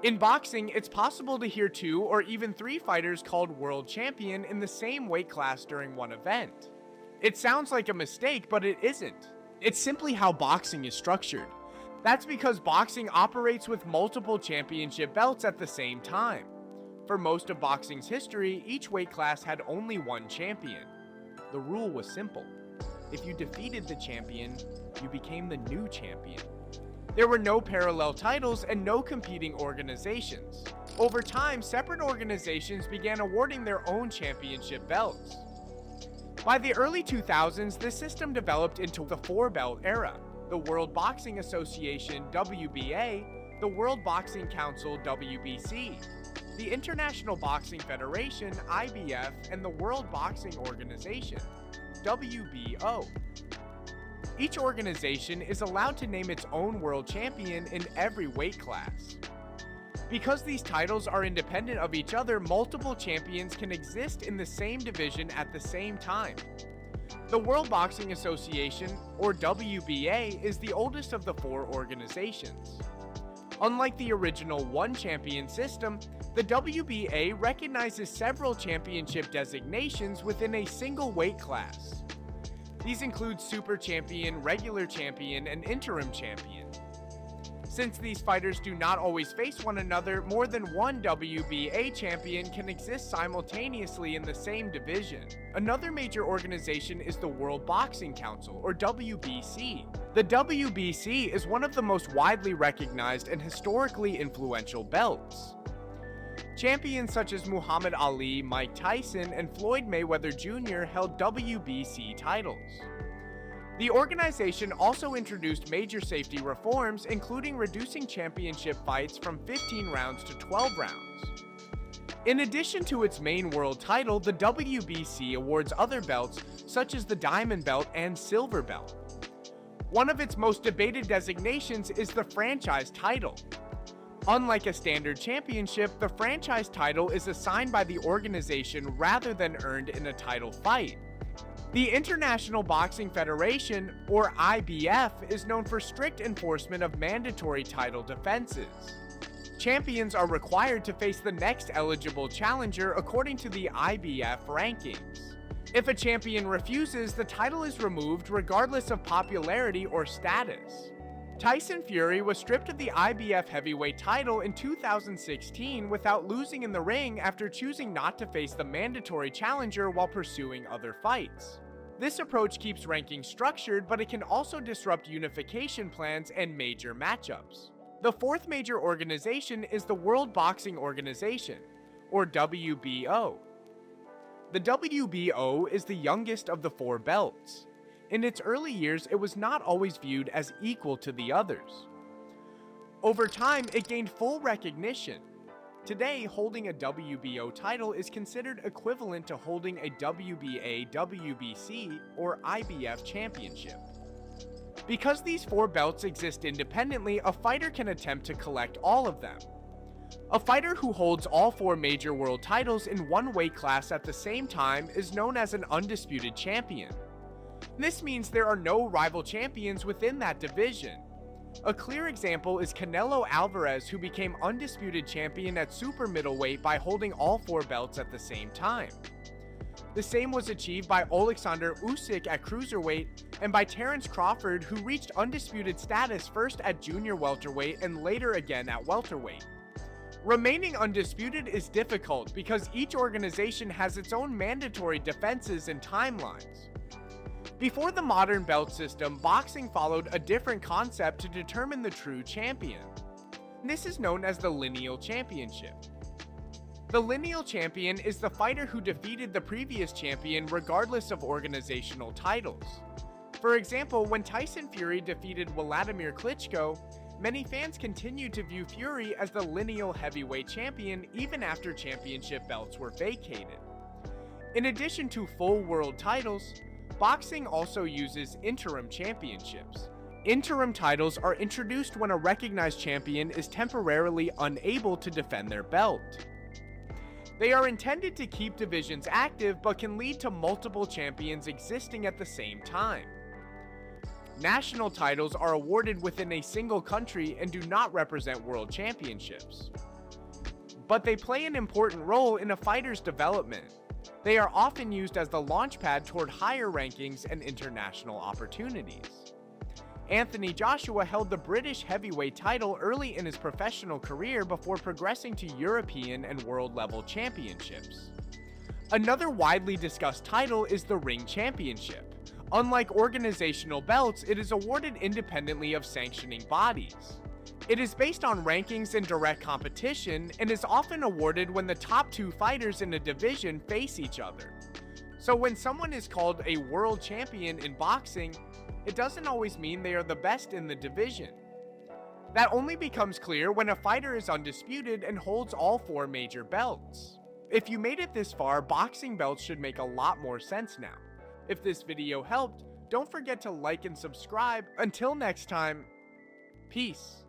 In boxing, it's possible to hear two or even three fighters called world champion in the same weight class during one event. It sounds like a mistake, but it isn't. It's simply how boxing is structured. That's because boxing operates with multiple championship belts at the same time. For most of boxing's history, each weight class had only one champion. The rule was simple. If you defeated the champion, you became the new champion. There were no parallel titles and no competing organizations. Over time, separate organizations began awarding their own championship belts. By the early 2000s, this system developed into the four-belt era: the World Boxing Association (WBA), the World Boxing Council (WBC), the International Boxing Federation (IBF), and the World Boxing Organization (WBO). Each organization is allowed to name its own world champion in every weight class. Because these titles are independent of each other, multiple champions can exist in the same division at the same time. The World Boxing Association, or WBA, is the oldest of the four organizations. Unlike the original one-champion system, the WBA recognizes several championship designations within a single weight class. These include Super Champion, Regular Champion, and Interim Champion. Since these fighters do not always face one another, more than one WBA champion can exist simultaneously in the same division. Another major organization is the World Boxing Council, or WBC. The WBC is one of the most widely recognized and historically influential belts. Champions such as Muhammad Ali, Mike Tyson, and Floyd Mayweather Jr. held WBC titles. The organization also introduced major safety reforms, including reducing championship fights from 15 rounds to 12 rounds. In addition to its main world title, the WBC awards other belts such as the Diamond Belt and Silver Belt. One of its most debated designations is the franchise title. Unlike a standard championship, the franchise title is assigned by the organization rather than earned in a title fight. The International Boxing Federation, or IBF, is known for strict enforcement of mandatory title defenses. Champions are required to face the next eligible challenger according to the IBF rankings. If a champion refuses, the title is removed regardless of popularity or status. Tyson Fury was stripped of the IBF heavyweight title in 2016 without losing in the ring after choosing not to face the mandatory challenger while pursuing other fights. This approach keeps rankings structured, but it can also disrupt unification plans and major matchups. The fourth major organization is the World Boxing Organization, or WBO. The WBO is the youngest of the four belts. In its early years, it was not always viewed as equal to the others. Over time, it gained full recognition. Today, holding a WBO title is considered equivalent to holding a WBA, WBC, or IBF championship. Because these four belts exist independently, a fighter can attempt to collect all of them. A fighter who holds all four major world titles in one weight class at the same time is known as an undisputed champion. This means there are no rival champions within that division. A clear example is Canelo Alvarez, who became undisputed champion at super middleweight by holding all four belts at the same time. The same was achieved by Alexander Usyk at cruiserweight and by Terence Crawford, who reached undisputed status first at junior welterweight and later again at welterweight. Remaining undisputed is difficult because each organization has its own mandatory defenses and timelines. Before the modern belt system, boxing followed a different concept to determine the true champion. This is known as the Lineal Championship. The Lineal Champion is the fighter who defeated the previous champion regardless of organizational titles. For example, when Tyson Fury defeated Wladimir Klitschko, many fans continued to view Fury as the lineal heavyweight champion even after championship belts were vacated. In addition to full world titles, boxing also uses interim championships. Interim titles are introduced when a recognized champion is temporarily unable to defend their belt. They are intended to keep divisions active but can lead to multiple champions existing at the same time. National titles are awarded within a single country and do not represent world championships. but they play an important role in a fighter's development. They are often used as the launchpad toward higher rankings and international opportunities. Anthony Joshua held the British heavyweight title early in his professional career before progressing to European and world level championships. Another widely discussed title is the Ring Championship. Unlike organizational belts, it is awarded independently of sanctioning bodies. It is based on rankings in direct competition and is often awarded when the top two fighters in a division face each other. So when someone is called a world champion in boxing, it doesn't always mean they are the best in the division. That only becomes clear when a fighter is undisputed and holds all 4 major belts. If you made it this far, boxing belts should make a lot more sense now. If this video helped, don't forget to like and subscribe. Until next time, peace.